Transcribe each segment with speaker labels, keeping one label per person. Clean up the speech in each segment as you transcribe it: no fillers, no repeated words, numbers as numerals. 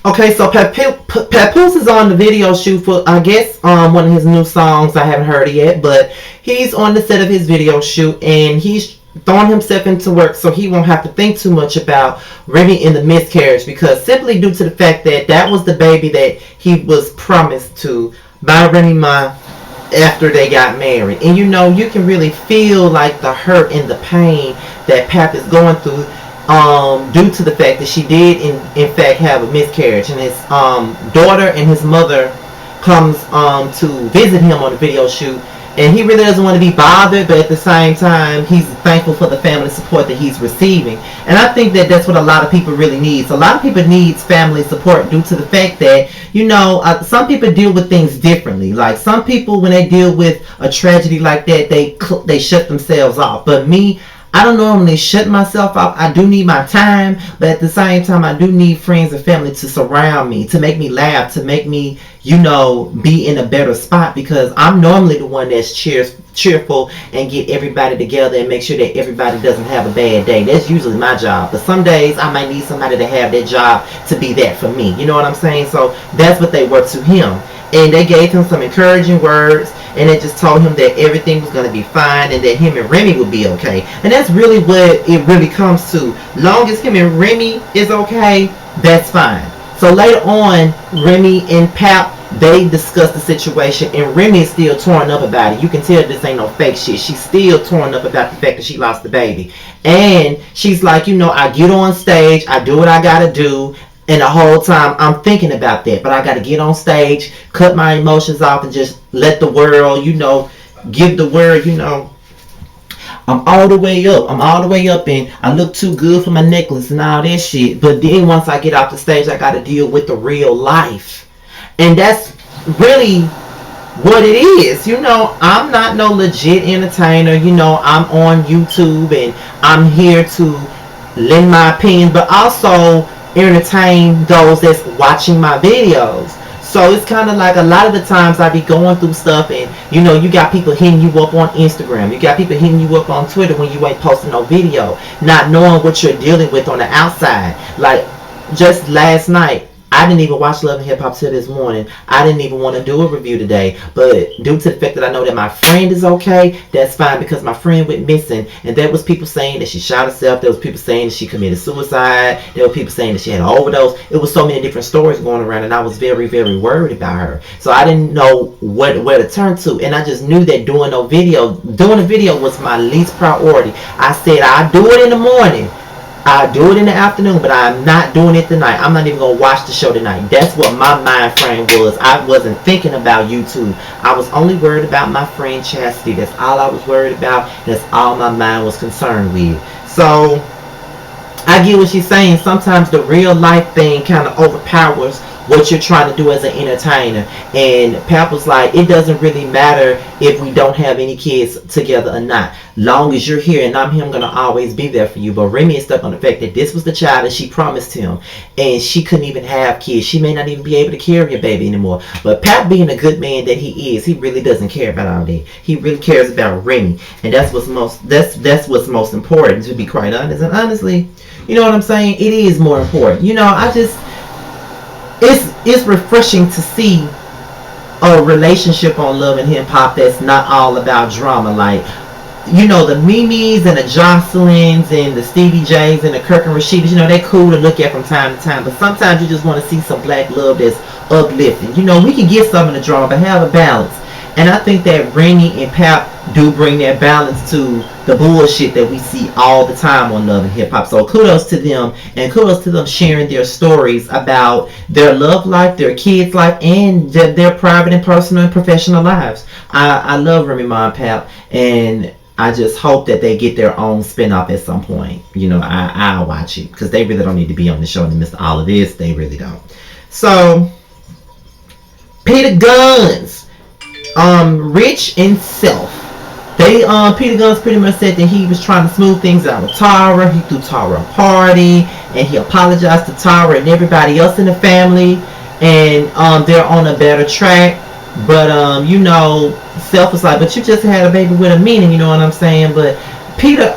Speaker 1: Okay, so Papoose is on the video shoot for, I guess, one of his new songs. I haven't heard it yet, but he's on the set of his video shoot, and he's throwing himself into work so he won't have to think too much about Remy in the miscarriage, because simply due to the fact that that was the baby that he was promised to by Remy Ma after they got married. And you know, you can really feel like the hurt and the pain that Pap is going through, due to the fact that she did in fact have a miscarriage, and his daughter and his mother comes to visit him on the video shoot, and he really doesn't want to be bothered, but at the same time he's thankful for the family support that he's receiving. And I think that that's what a lot of people really need. A lot of people needs family support due to the fact that, you know, some people deal with things differently. Like some people, when they deal with a tragedy like that, they shut themselves off. But me, I don't normally shut myself off. I do need my time, but at the same time, I do need friends and family to surround me, to make me laugh, to make me, you know, be in a better spot, because I'm normally the one that's cheerful and get everybody together and make sure that everybody doesn't have a bad day. That's usually my job. But some days I might need somebody to have that job to be that for me. You know what I'm saying? So that's what they were to him. And they gave him some encouraging words, and they just told him that everything was going to be fine and that him and Remy would be okay. And that's really what it really comes to. Long as him and Remy is okay, that's fine. So later on, Remy and Pap, they discuss the situation, and Remy is still torn up about it. You can tell this ain't no fake shit. She's still torn up about the fact that she lost the baby. And she's like, you know, I get on stage, I do what I gotta do, and the whole time I'm thinking about that. But I gotta get on stage, cut my emotions off, and just let the world, you know, give the word, you know, I'm all the way up. I'm all the way up, and I look too good for my necklace and all that shit. But then once I get off the stage, I gotta deal with the real life. And that's really what it is. You know, I'm not no legit entertainer. You know, I'm on YouTube and I'm here to lend my opinion, but also entertain those that's watching my videos. So it's kind of like a lot of the times I be going through stuff, and you know, you got people hitting you up on Instagram, you got people hitting you up on Twitter when you ain't posting no video, not knowing what you're dealing with on the outside. Like just last night, I didn't even watch Love and Hip Hop till this morning. I didn't even want to do a review today, but due to the fact that I know that my friend is okay, that's fine, because my friend went missing, and there was people saying that she shot herself, there was people saying that she committed suicide, there were people saying that she had an overdose. It was so many different stories going around, and I was very, very worried about her. So I didn't know where to turn to, and I just knew that doing a video was my least priority. I said I'd do it in the morning, I do it in the afternoon, but I'm not doing it tonight. I'm not even going to watch the show tonight. That's what my mind frame was. I wasn't thinking about YouTube. I was only worried about my friend Chastity. That's all I was worried about. That's all my mind was concerned with. So I get what she's saying. Sometimes the real life thing kind of overpowers what you're trying to do as an entertainer. And Pap was like, it doesn't really matter if we don't have any kids together or not. Long as you're here and I'm here, I'm going to always be there for you. But Remy is stuck on the fact that this was the child that she promised him, and she couldn't even have kids. She may not even be able to carry a baby anymore. But Pap, being a good man that he is, he really doesn't care about all that. He really cares about Remy, and that's what's what's most important, to be quite honest. And honestly, you know what I'm saying? It is more important. You know, it's refreshing to see a relationship on Love and Hip Hop that's not all about drama. Like, you know, the Mimis and the Jocelyn's and the Stevie J's and the Kirk and Rashidas, you know, they're cool to look at from time to time, but sometimes you just want to see some black love that's uplifting. You know, we can get some of the drama, but have a balance. And I think that Remy and Pap do bring that balance to the bullshit that we see all the time on Love and Hip Hop. So kudos to them, and kudos to them sharing their stories about their love life, their kids' life, and their private and personal and professional lives. I love Remy Ma and Pap, and I just hope that they get their own spinoff at some point. You know, I'll watch it, because they really don't need to be on the show in the midst of all of this. They really don't. So, Peter Gunz. Rich and Self. Peter Gunz pretty much said that he was trying to smooth things out with Tara. He threw Tara a party, and he apologized to Tara and everybody else in the family, and they're on a better track. But you know, Self was like, but you just had a baby with a meaning, you know what I'm saying? But Peter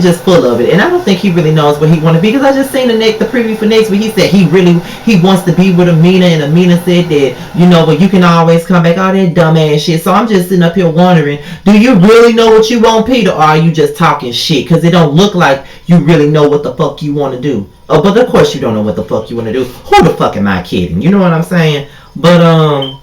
Speaker 1: just full of it, and I don't think he really knows what he want to be. Because I just seen the preview for next week. He said he wants to be with Amina, and Amina said that but you can always come back. All that dumbass shit. So I'm just sitting up here wondering, do you really know what you want, Peter, or are you just talking shit? Because it don't look like you really know what the fuck you want to do. Oh, but of course you don't know what the fuck you want to do. Who the fuck am I kidding? You know what I'm saying? But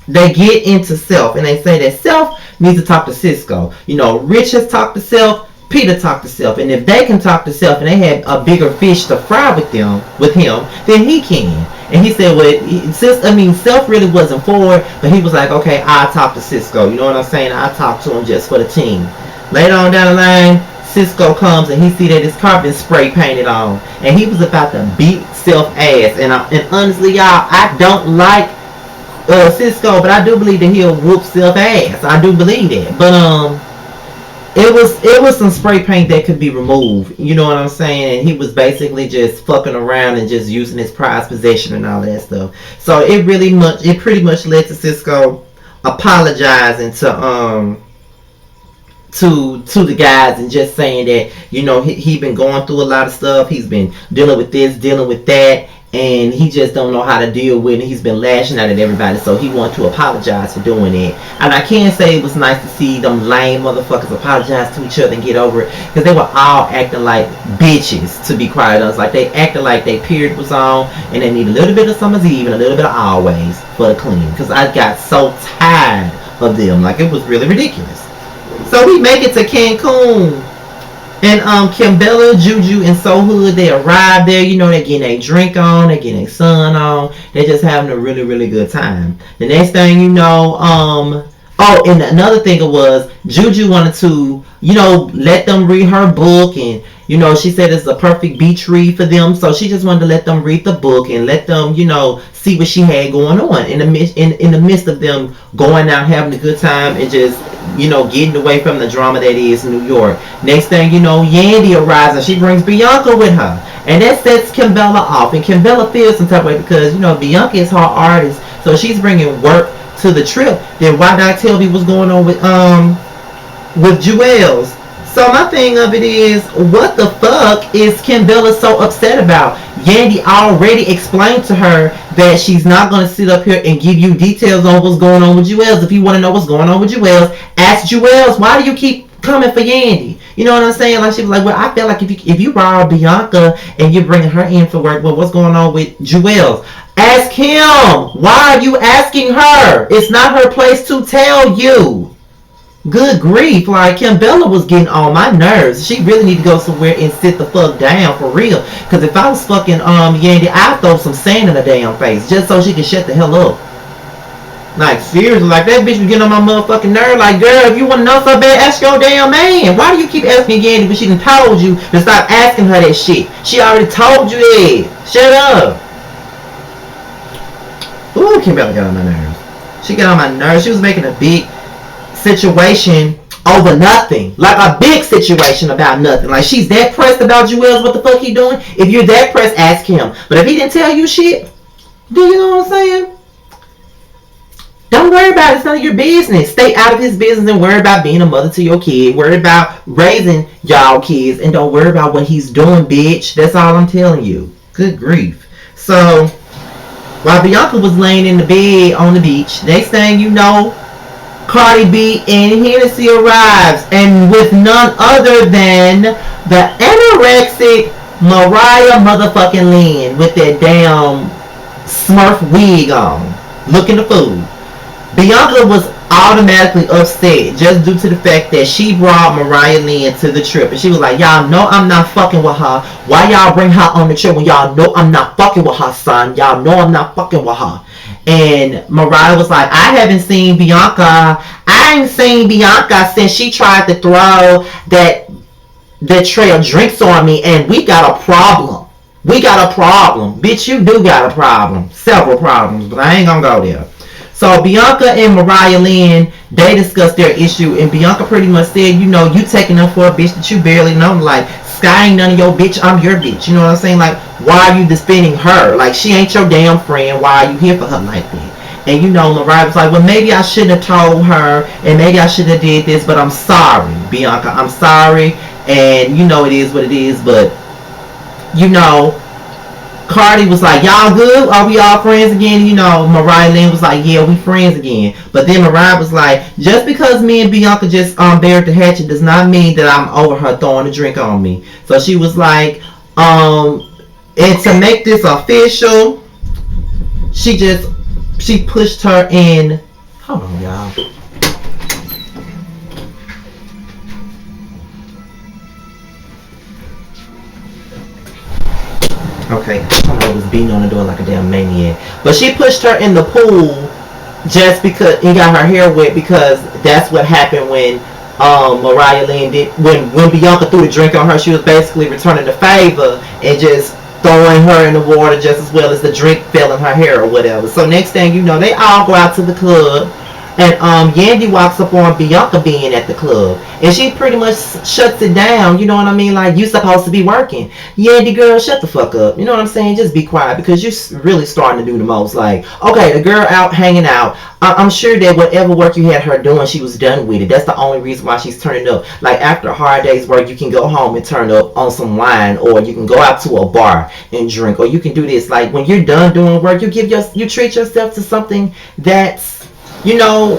Speaker 1: they get into Self, and they say that Self needs to talk to Cisco. Rich has talked to Self, Peter talked to Self, and if they can talk to Self and they had a bigger fish to fry with him, then he can. And he said, Self really wasn't for it, but he was like, okay, I'll talk to Cisco. You know what I'm saying? I'll talk to him just for the team. Later on down the line, Cisco comes and he see that his car been spray painted on, and he was about to beat Self ass. And honestly, y'all, I don't like Cisco, but I do believe that he'll whoop Self ass. I do believe that. But it was some spray paint that could be removed. You know what I'm saying? And he was basically just fucking around and just using his prized possession and all that stuff. So it pretty much led to Cisco apologizing to the guys and just saying that he been going through a lot of stuff. He's been dealing with this, dealing with that, and he just don't know how to deal with it. He's been lashing out at everybody, so he wanted to apologize for doing it. And I can say it was nice to see them lame motherfuckers apologize to each other and get over it, because they were all acting like bitches, to be quite honest. Like, they acted like their period was on and they need a little bit of Summer's Eve and a little bit of Always for the clean, because I got so tired of them. Like, it was really ridiculous. So we make it to Cancun, and Kimbella, Juju, and So Hood, they arrive there. They're getting a drink on, they're getting a sun on. They're just having a really, really good time. The next thing and another thing it was, Juju wanted to, let them read her book, and she said it's a perfect beach read for them. So she just wanted to let them read the book and let them, see what she had going on in the midst of them going out having a good time and just getting away from the drama that is New York. Next thing Yandy arrives and she brings Bianca with her, and that sets Kimbella off, and Kimbella feels some type of way because Bianca is her artist, so she's bringing work to the trip. Then why not tell me what's going on with Jewels? So my thing of it is, what the fuck is Kimbella so upset about? Yandy already explained to her that she's not going to sit up here and give you details on what's going on with Jewels. If you want to know what's going on with Jewels, ask Jewels. Why do you keep coming for Yandy? You know what I'm saying? Like, she was like, well, I feel like if you borrow Bianca and you're bringing her in for work, well, what's going on with Jewels? Ask him. Why are you asking her? It's not her place to tell you. Good grief, like, Kimbella was getting on my nerves. She really need to go somewhere and sit the fuck down for real. Because if I was fucking Yandy, I'd throw some sand in her damn face just so she could shut the hell up. Like, seriously, like, that bitch was getting on my motherfucking nerve. Like, girl, if you want to know so bad, ask your damn man. Why do you keep asking Yandy when she done told you to stop asking her that shit? She already told you that. Shut up. Ooh, Kimbella got on my nerves. She got on my nerves. She was making a big situation over nothing. Like a big situation about nothing. Like, she's that pressed about Jewels, what the fuck he doing? If you're that pressed, ask him. But if he didn't tell you shit, do you know what I'm saying? Don't worry about it. It's none of your business. Stay out of his business and worry about being a mother to your kid. Worry about raising y'all kids and don't worry about what he's doing, bitch. That's all I'm telling you. Good grief. So, while Bianca was laying in the bed on the beach, next thing you know, Cardi B and Hennessy arrives, and with none other than the anorexic Mariah motherfucking Lynn with that damn Smurf wig on, looking the fool. Bianca was automatically upset just due to the fact that she brought Mariah Lynn to the trip, and she was like, y'all know I'm not fucking with her. Why y'all bring her on the trip when y'all know I'm not fucking with her, son? Y'all know I'm not fucking with her. And Mariah was like, I haven't seen Bianca. I ain't seen Bianca since she tried to throw that tray of drinks on me, and we got a problem. We got a problem. Bitch, you do got a problem. Several problems, but I ain't gonna go there. So Bianca and Mariah Lynn, they discussed their issue, and Bianca pretty much said, you know, you taking them for a bitch that you barely know. Like, Sky ain't none of your bitch, I'm your bitch. You know what I'm saying? Like, why are you defending her? Like, she ain't your damn friend. Why are you here for her like that? And you know, Mariah was like, well, maybe I shouldn't have told her, and maybe I shouldn't have did this, but I'm sorry, Bianca, I'm sorry. And you know, it is what it is. But you know, Cardi was like, y'all good? Are we all friends again? You know, Mariah Lynn was like, yeah, we friends again. But then Mariah was like, just because me and Bianca just buried the hatchet does not mean that I'm over her throwing a drink on me. So she was like, and to make this official, she pushed her in. Hold on, y'all. Okay, I was beating on the door like a damn maniac. But she pushed her in the pool just because and got her hair wet, because that's what happened when Mariah Lynn did when Bianca threw the drink on her. She was basically returning the favor and just throwing her in the water just as well as the drink fell in her hair or whatever. So next thing you know, they all go out to the club. And Yandy walks up on Bianca being at the club, and she pretty much shuts it down. You know what I mean? Like, you supposed to be working. Yandy, girl, shut the fuck up. You know what I'm saying? Just be quiet, because you're really starting to do the most. Like, okay, the girl out hanging out. I'm sure that whatever work you had her doing, she was done with it. That's the only reason why she's turning up. Like, after a hard day's work, you can go home and turn up on some wine, or you can go out to a bar and drink, or you can do this. Like, when you're done doing work, you treat yourself to something that's, you know,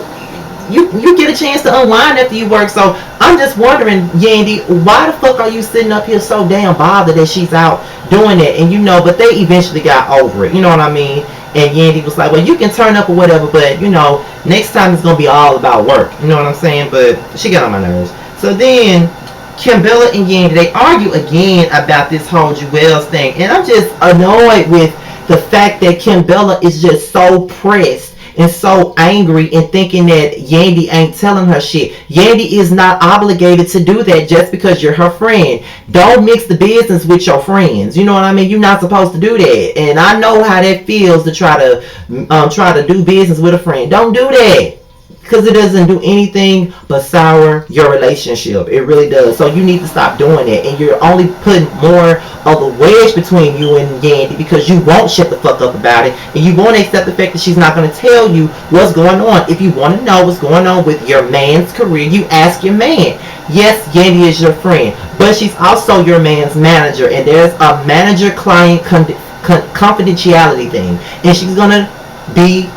Speaker 1: you get a chance to unwind after you work. So I'm just wondering, Yandy, why the fuck are you sitting up here so damn bothered that she's out doing it? And you know, but they eventually got over it. You know what I mean? And Yandy was like, well, you can turn up or whatever, but you know, next time it's gonna be all about work. You know what I'm saying? But she got on my nerves. So then Kimbella and Yandy, they argue again about this whole Jewels thing, and I'm just annoyed with the fact that Kimbella is just so pressed and so angry and thinking that Yandy ain't telling her shit. Yandy is not obligated to do that just because you're her friend. Don't mix the business with your friends. You know what I mean? You're not supposed to do that. And I know how that feels to try to do business with a friend. Don't do that, because it doesn't do anything but sour your relationship. It really does. So you need to stop doing that. And you're only putting more of a wedge between you and Yandy, because you won't shut the fuck up about it, and you won't accept the fact that she's not going to tell you what's going on. If you want to know what's going on with your man's career, you ask your man. Yes, Yandy is your friend, but she's also your man's manager, and there's a manager-client confidentiality thing, and she's going to be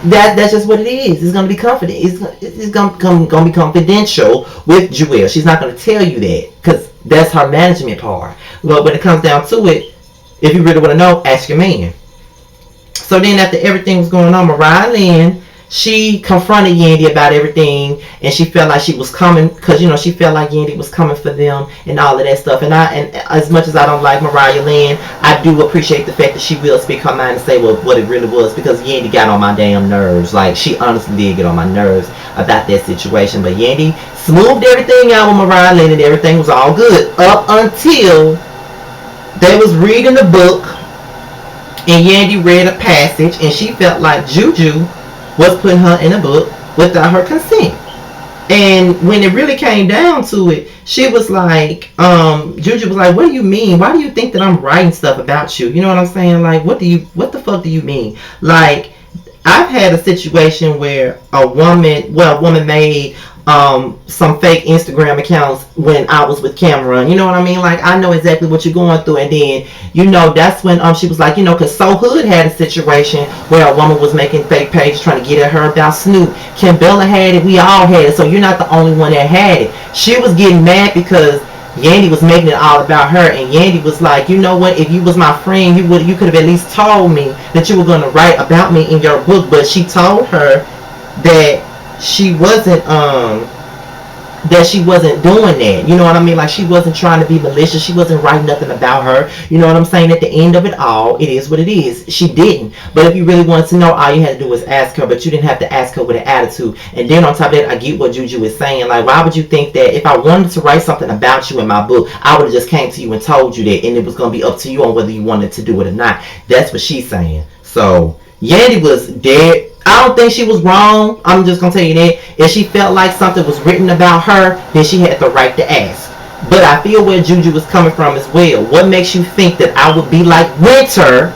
Speaker 1: that's just what it is. It's gonna be confident. It's gonna be confidential with Jewel. She's not gonna tell you that, because that's her management part. But when it comes down to it, if you really want to know, ask your man. So then, after everything was going on, Mariah Lynn, she confronted Yandy about everything, and she felt like she was coming, because you know, she felt like Yandy was coming for them and all of that stuff. And as much as I don't like Mariah Lynn, I do appreciate the fact that she will speak her mind and say what it really was, because Yandy got on my damn nerves. Like, she honestly did get on my nerves about that situation. But Yandy smoothed everything out with Mariah Lynn, and everything was all good up until they was reading the book, and Yandy read a passage, and she felt like Juju was putting her in a book without her consent. And when it really came down to it, she was like, Juju was like, what do you mean? Why do you think that I'm writing stuff about you? You know what I'm saying? Like, what the fuck do you mean? Like, I've had a situation where a woman made some fake Instagram accounts when I was with Cameron. You know what I mean? Like, I know exactly what you're going through. And then, you know, that's when she was like, you know, because So Hood had a situation where a woman was making fake pages trying to get at her about Snoop. Kimbella had it. We all had it. So you're not the only one that had it. She was getting mad because Yandy was making it all about her, and Yandy was like, you know what, if you was my friend, you could have at least told me that you were going to write about me in your book. But she told her that she wasn't doing that. You know what I mean? Like, she wasn't trying to be malicious. She wasn't writing nothing about her. You know what I'm saying? At the end of it all, it is what it is. She didn't. But if you really wanted to know, all you had to do was ask her. But you didn't have to ask her with an attitude. And then on top of that, I get what Juju is saying. Like, why would you think that if I wanted to write something about you in my book, I would have just came to you and told you that, and it was going to be up to you on whether you wanted to do it or not. That's what she's saying. So Yandy was dead. I don't think she was wrong. I'm just going to tell you that. If she felt like something was written about her, then she had the right to ask. But I feel where Juju was coming from as well. What makes you think that I would be like Winter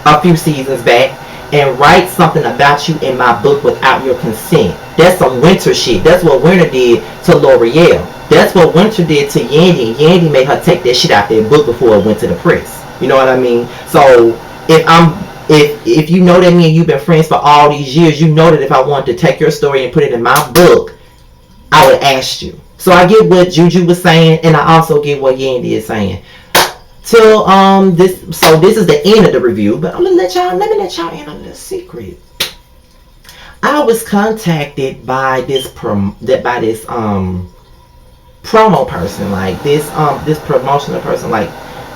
Speaker 1: a few seasons back and write something about you in my book without your consent. That's some Winter shit. That's what Winter did to L'Oreal. That's what Winter did to Yandy. Yandy made her take that shit out their book before it went to the press. You know what I mean? So if you know that me and you've been friends for all these years, you know that if I wanted to take your story and put it in my book, I would ask you. So I get what Juju was saying, and I also get what Yandy is saying. Till this is the end of the review, but let me let y'all in on the secret. I was contacted by this promo person, like this promotional person, like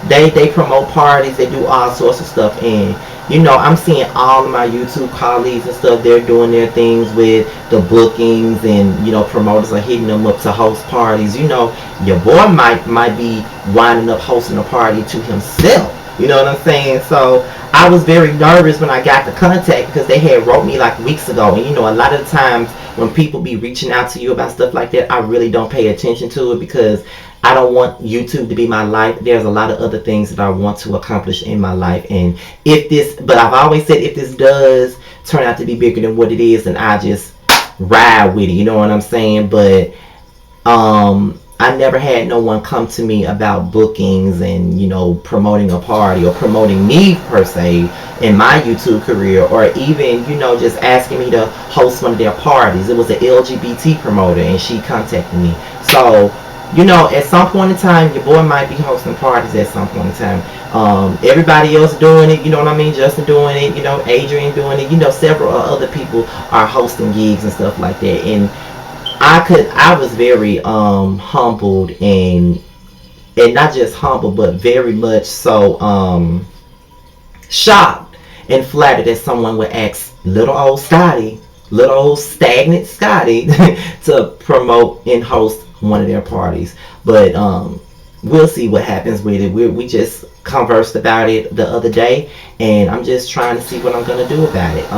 Speaker 1: they promote parties, they do all sorts of stuff, and I'm seeing all of my YouTube colleagues and stuff, they're doing their things with the bookings, and promoters are hitting them up to host parties. Your boy might be winding up hosting a party to himself. You know what I'm saying? So I was very nervous when I got the contact, because they had wrote me like weeks ago, and a lot of the times when people be reaching out to you about stuff like that, I really don't pay attention to it, because I don't want YouTube to be my life. There's a lot of other things that I want to accomplish in my life, and but I've always said, if this does turn out to be bigger than what it is, then I just ride with it. You know what I'm saying? But I never had no one come to me about bookings and promoting a party or promoting me per se in my YouTube career, or even just asking me to host one of their parties. It was an LGBT promoter, and she contacted me. So at some point in time, your boy might be hosting parties at some point in time. Everybody else doing it, you know what I mean? Justin doing it, Adrian doing it, several other people are hosting gigs and stuff like that. And I was very humbled, and not just humbled, but very much so shocked and flattered that someone would ask little old Scotty, little old stagnant Scotty, to promote and host one of their parties. But we'll see what happens with it. We just conversed about it the other day, and I'm just trying to see what I'm gonna do about it.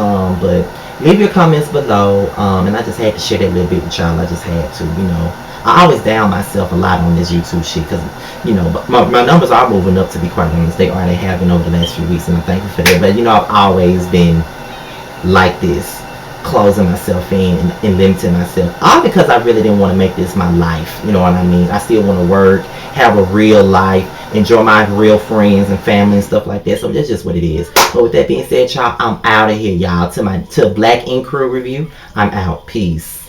Speaker 1: But leave your comments below, and I just had to share that little bit with y'all. I just had to. I always down myself a lot on this YouTube shit, because but my numbers are moving up, to be quite honest. They have been over the last few weeks, and I'm thankful for that. But I've always been like this, closing myself in and limiting myself, all because I really didn't want to make this my life. You know what I mean? I still want to work, have a real life, enjoy my real friends and family and stuff like that. So that's just what it is. But with that being said, y'all, I'm out of here, y'all. To Black Ink Crew review, I'm out. Peace.